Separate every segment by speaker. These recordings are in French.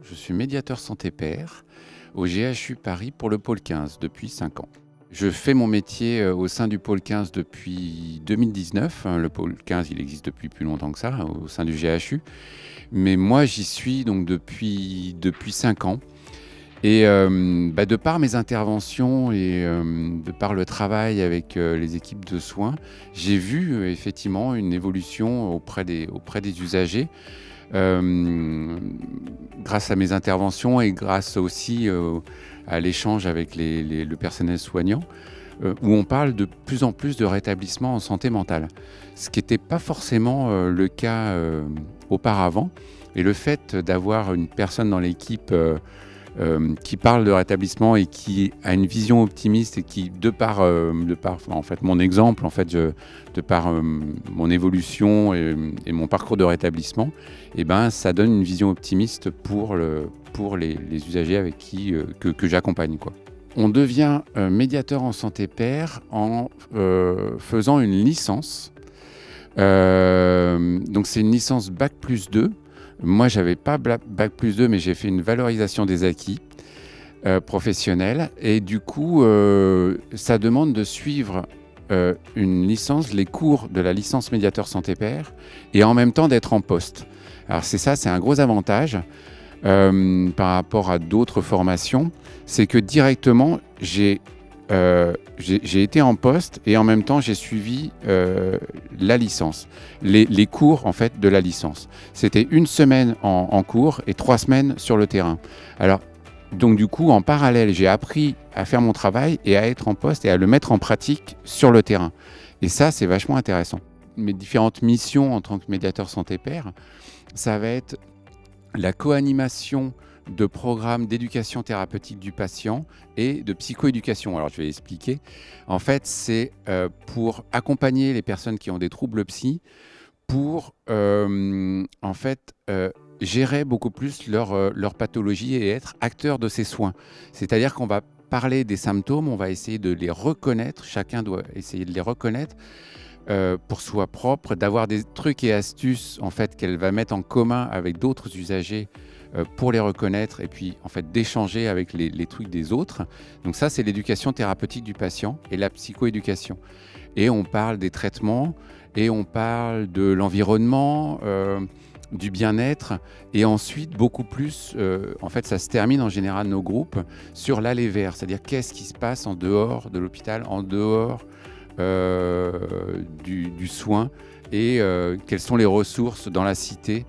Speaker 1: Je suis médiateur santé pair au GHU Paris pour le pôle 15 depuis 5 ans. Je fais mon métier au sein du pôle 15 depuis 2019. Le pôle 15, il existe depuis plus longtemps que ça, au sein du GHU. Mais moi, j'y suis donc depuis 5 ans. Et de par mes interventions et de par le travail avec les équipes de soins, j'ai vu effectivement une évolution auprès des usagers. Grâce à mes interventions et grâce aussi à l'échange avec le personnel soignant, où on parle de plus en plus de rétablissement en santé mentale, ce qui n'était pas forcément le cas auparavant. Et le fait d'avoir une personne dans l'équipe qui parle de rétablissement et qui a une vision optimiste et qui, de par en fait, mon exemple, en fait, de par mon évolution et mon parcours de rétablissement, ça donne une vision optimiste pour les usagers avec que j'accompagne, quoi. On devient médiateur en santé pair en faisant une licence. Donc c'est une licence Bac+2. Moi, j'avais pas Bac+2, mais j'ai fait une valorisation des acquis professionnels. Et du coup, ça demande de suivre une licence, les cours de la licence médiateur santé pair, et en même temps d'être en poste. Alors c'est un gros avantage par rapport à d'autres formations, c'est que directement, j'ai été en poste et en même temps j'ai suivi la licence, les cours en fait de la licence. C'était 1 semaine en cours et 3 semaines sur le terrain. Alors donc du coup en parallèle j'ai appris à faire mon travail et à être en poste et à le mettre en pratique sur le terrain. Et ça c'est vachement intéressant. Mes différentes missions en tant que médiateur santé pair, ça va être la co-animation de programmes d'éducation thérapeutique du patient et de psychoéducation. Alors je vais expliquer. En fait, c'est pour accompagner les personnes qui ont des troubles psy pour gérer beaucoup plus leur pathologie et être acteur de ces soins. C'est-à-dire qu'on va parler des symptômes, on va essayer de les reconnaître, chacun doit essayer de les reconnaître pour soi propre, d'avoir des trucs et astuces en fait, qu'elle va mettre en commun avec d'autres usagers pour les reconnaître et puis en fait d'échanger avec les trucs des autres. Donc ça c'est l'éducation thérapeutique du patient et la psychoéducation. Et on parle des traitements et on parle de l'environnement, du bien-être et ensuite beaucoup plus, en fait ça se termine en général nos groupes sur l'aller vers, c'est-à-dire qu'est-ce qui se passe en dehors de l'hôpital, en dehors du soin et quelles sont les ressources dans la cité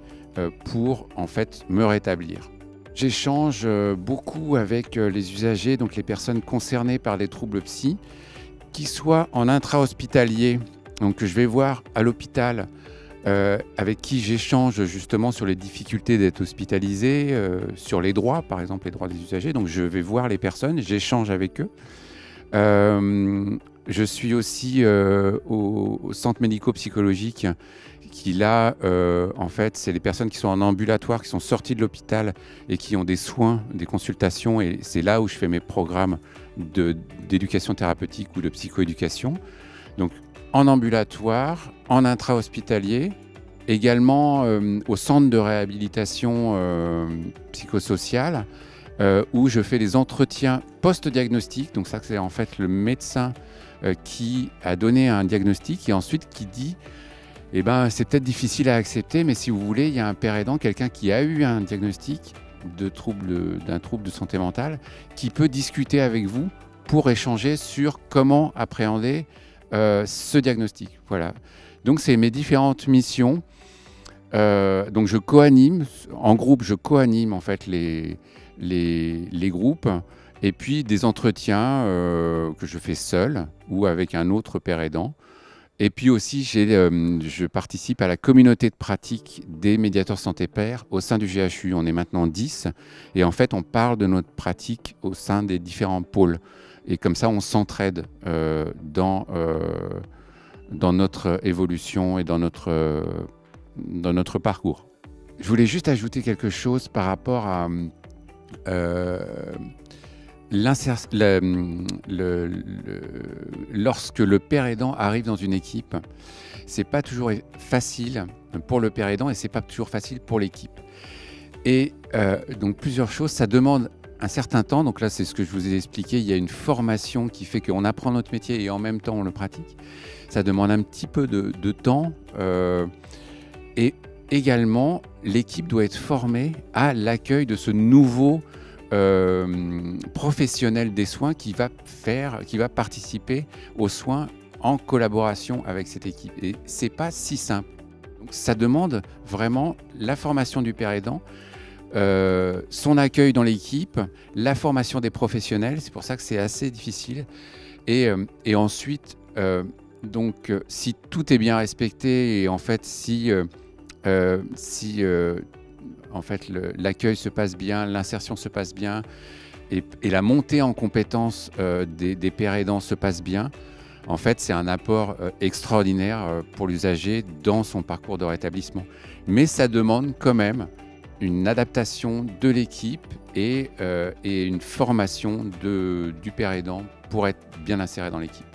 Speaker 1: pour en fait me rétablir. J'échange beaucoup avec les usagers, donc les personnes concernées par les troubles psy, qui soient en intra-hospitalier, donc que je vais voir à l'hôpital, avec qui j'échange justement sur les difficultés d'être hospitalisé, sur les droits, par exemple les droits des usagers. Donc je vais voir les personnes, j'échange avec eux. Je suis aussi au centre médico-psychologique qui là, en fait, c'est les personnes qui sont en ambulatoire, qui sont sorties de l'hôpital et qui ont des soins, des consultations. Et c'est là où je fais mes programmes d'éducation thérapeutique ou de psychoéducation. Donc en ambulatoire, en intra-hospitalier, également au centre de réhabilitation psychosociale, où je fais des entretiens post-diagnostic. Donc ça, c'est en fait le médecin qui a donné un diagnostic et ensuite qui dit c'est peut-être difficile à accepter, mais si vous voulez, il y a un père aidant, quelqu'un qui a eu un diagnostic d'un trouble de santé mentale, qui peut discuter avec vous pour échanger sur comment appréhender ce diagnostic. Voilà. Donc c'est mes différentes missions. Donc je co-anime, en groupe, je co-anime en fait les groupes. Et puis des entretiens que je fais seul ou avec un autre père aidant. Et puis aussi, je participe à la communauté de pratique des médiateurs santé pair au sein du GHU. On est maintenant 10 et en fait, on parle de notre pratique au sein des différents pôles. Et comme ça, on s'entraide dans notre évolution et dans notre parcours. Je voulais juste ajouter quelque chose par rapport à euh, lorsque le père aidant arrive dans une équipe, c'est pas toujours facile pour le père aidant et c'est pas toujours facile pour l'équipe. Et donc plusieurs choses, ça demande un certain temps. Donc là, c'est ce que je vous ai expliqué. Il y a une formation qui fait qu'on apprend notre métier et en même temps on le pratique. Ça demande un petit peu de temps. Et également, l'équipe doit être formée à l'accueil de ce nouveau professionnel des soins qui va participer aux soins en collaboration avec cette équipe. Et c'est pas si simple. Donc, ça demande vraiment la formation du père aidant, son accueil dans l'équipe, la formation des professionnels. C'est pour ça que c'est assez difficile. Et ensuite, si tout est bien respecté et en fait, si l'accueil se passe bien, l'insertion se passe bien et la montée en compétences des pères aidants se passe bien, en fait, c'est un apport extraordinaire pour l'usager dans son parcours de rétablissement. Mais ça demande quand même une adaptation de l'équipe et une formation du père aidant pour être bien inséré dans l'équipe.